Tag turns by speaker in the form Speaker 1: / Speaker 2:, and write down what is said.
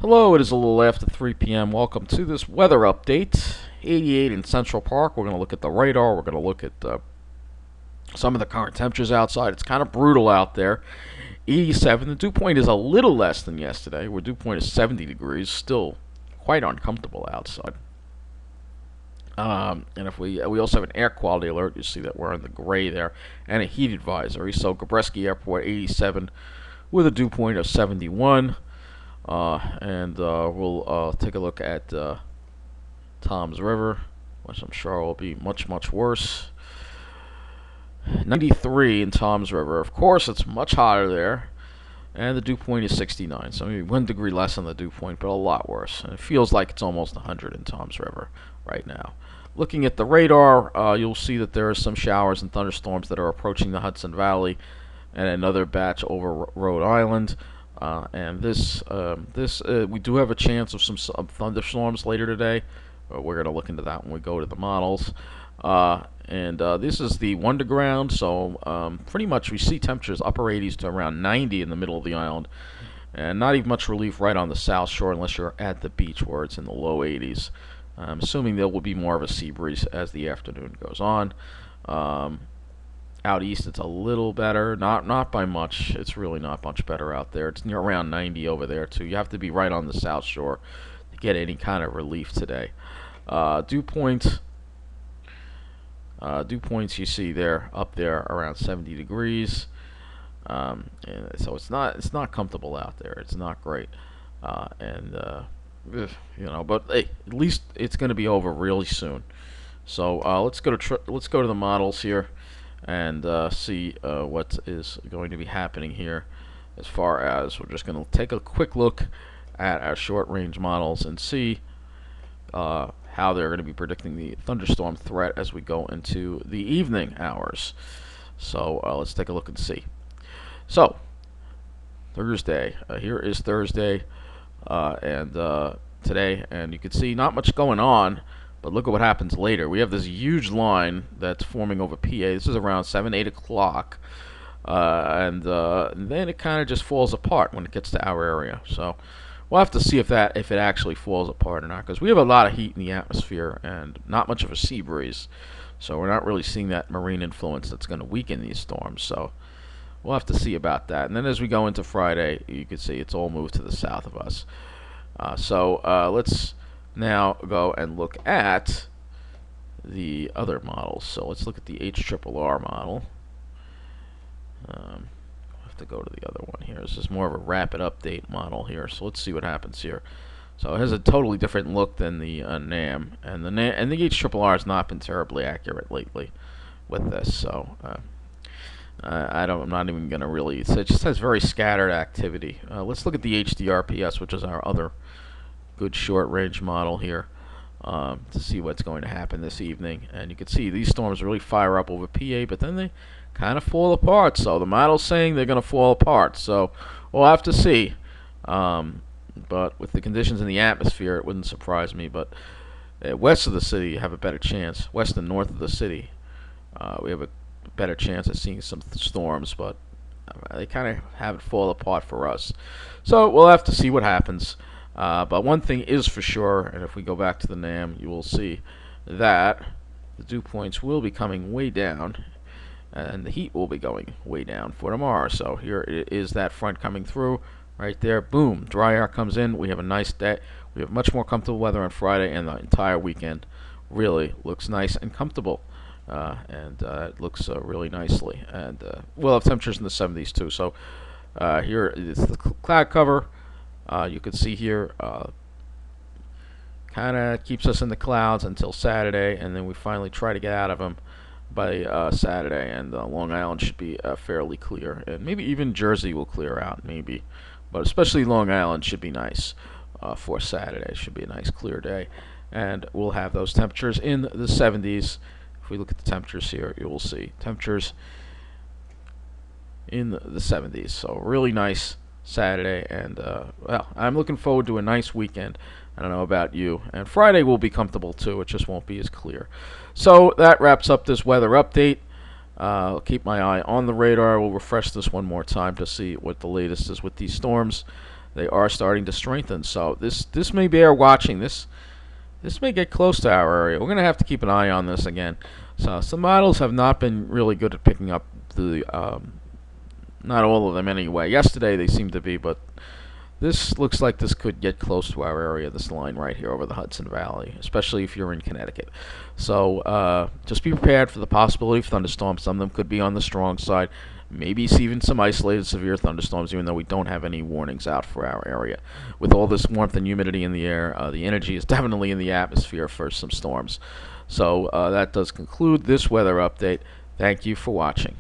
Speaker 1: Hello, it is a little after 3 p.m. Welcome to this weather update. 88 in Central Park. We're going to look at the radar. We're going to look at some of the current temperatures outside. It's kind of brutal out there. 87. The dew point is a little less than yesterday, where dew point is 70 degrees. Still quite uncomfortable outside. And if we also have an air quality alert. You see that we're in the gray there, and a heat advisory. So Gabreski Airport 87 with a dew point of 71. And we'll take a look at Tom's River, which I'm sure will be much, much worse. 93 in Tom's River. Of course, it's much hotter there. And the dew point is 69, so maybe 1 degree less on the dew point, but a lot worse. And it feels like it's almost 100 in Tom's River right now. Looking at the radar, you'll see that there are some showers and thunderstorms that are approaching the Hudson Valley, and another batch over Rhode Island. And we do have a chance of some thunderstorms later today. We're going to look into that when we go to the models. This is the underground, so pretty much we see temperatures upper 80s to around 90 in the middle of the island, and not even much relief right on the south shore unless you're at the beach where it's in the low 80s. I'm assuming there will be more of a sea breeze as the afternoon goes on. Out east, it's a little better, not by much. It's really not much better out there. It's near around 90 over there too. You have to be right on the south shore to get any kind of relief today. Dew points you see there up there around 70 degrees, and so it's not comfortable out there. It's not great, but hey, at least it's going to be over really soon. So let's go to the models here and see what is going to be happening here. As far as we're just going to take a quick look at our short range models and see how they're going to be predicting the thunderstorm threat as we go into the evening hours. So let's take a look and see. So Thursday, here is Thursday, and today, and you can see not much going on. But look at what happens later. We have this huge line that's forming over PA. This is around 7, 8 o'clock. And then it kind of just falls apart when it gets to our area. So we'll have to see if it actually falls apart or not, because we have a lot of heat in the atmosphere and not much of a sea breeze. So we're not really seeing that marine influence that's going to weaken these storms. So we'll have to see about that. And then as we go into Friday, you can see it's all moved to the south of us. Let's now go and look at the other models. So let's look at the HRRR model. I'll have to go to the other one here. This is more of a rapid update model here. So let's see what happens here. So it has a totally different look than the NAM, and the HRRR has not been terribly accurate lately with this. So I'm not even going to really. It just has very scattered activity. Let's look at the HDRPS, which is our other good short range model here, to see what's going to happen this evening. And you can see these storms really fire up over PA, but then they kind of fall apart. So the model's saying they're going to fall apart. So we'll have to see. But with the conditions in the atmosphere, it wouldn't surprise me. But west of the city, you have a better chance. West and north of the city, we have a better chance of seeing some storms. But they kind of have it fall apart for us. So we'll have to see what happens. But one thing is for sure, and if we go back to the NAM, you will see that the dew points will be coming way down, and the heat will be going way down for tomorrow. So here is that front coming through right there. Boom, dry air comes in. We have a nice day. We have much more comfortable weather on Friday, and the entire weekend really looks nice and comfortable. It looks really nicely. And we'll have temperatures in the 70s too. So here is the cloud cover. You can see here, kind of keeps us in the clouds until Saturday, and then we finally try to get out of them by Saturday, and Long Island should be fairly clear, and maybe even Jersey will clear out, maybe, but especially Long Island should be nice for Saturday. Should be a nice clear day, and we'll have those temperatures in the 70s. If we look at the temperatures here, you will see temperatures in the 70s, so really nice Saturday, and well, I'm looking forward to a nice weekend. I don't know about you, and Friday will be comfortable too. It just won't be as clear. So that wraps up this weather update. I'll keep my eye on the radar. We'll refresh this one more time to see what the latest is with these storms. they are starting to strengthen. So this may bear watching. This may get close to our area. We're going to have to keep an eye on this again. So some models have not been really good at picking up the, not all of them anyway. Yesterday they seemed to be, but this looks like this could get close to our area, this line right here over the Hudson Valley, especially if you're in Connecticut. So just be prepared for the possibility of thunderstorms. Some of them could be on the strong side. Maybe even some isolated severe thunderstorms, even though we don't have any warnings out for our area. With all this warmth and humidity in the air, the energy is definitely in the atmosphere for some storms. So that does conclude this weather update. Thank you for watching.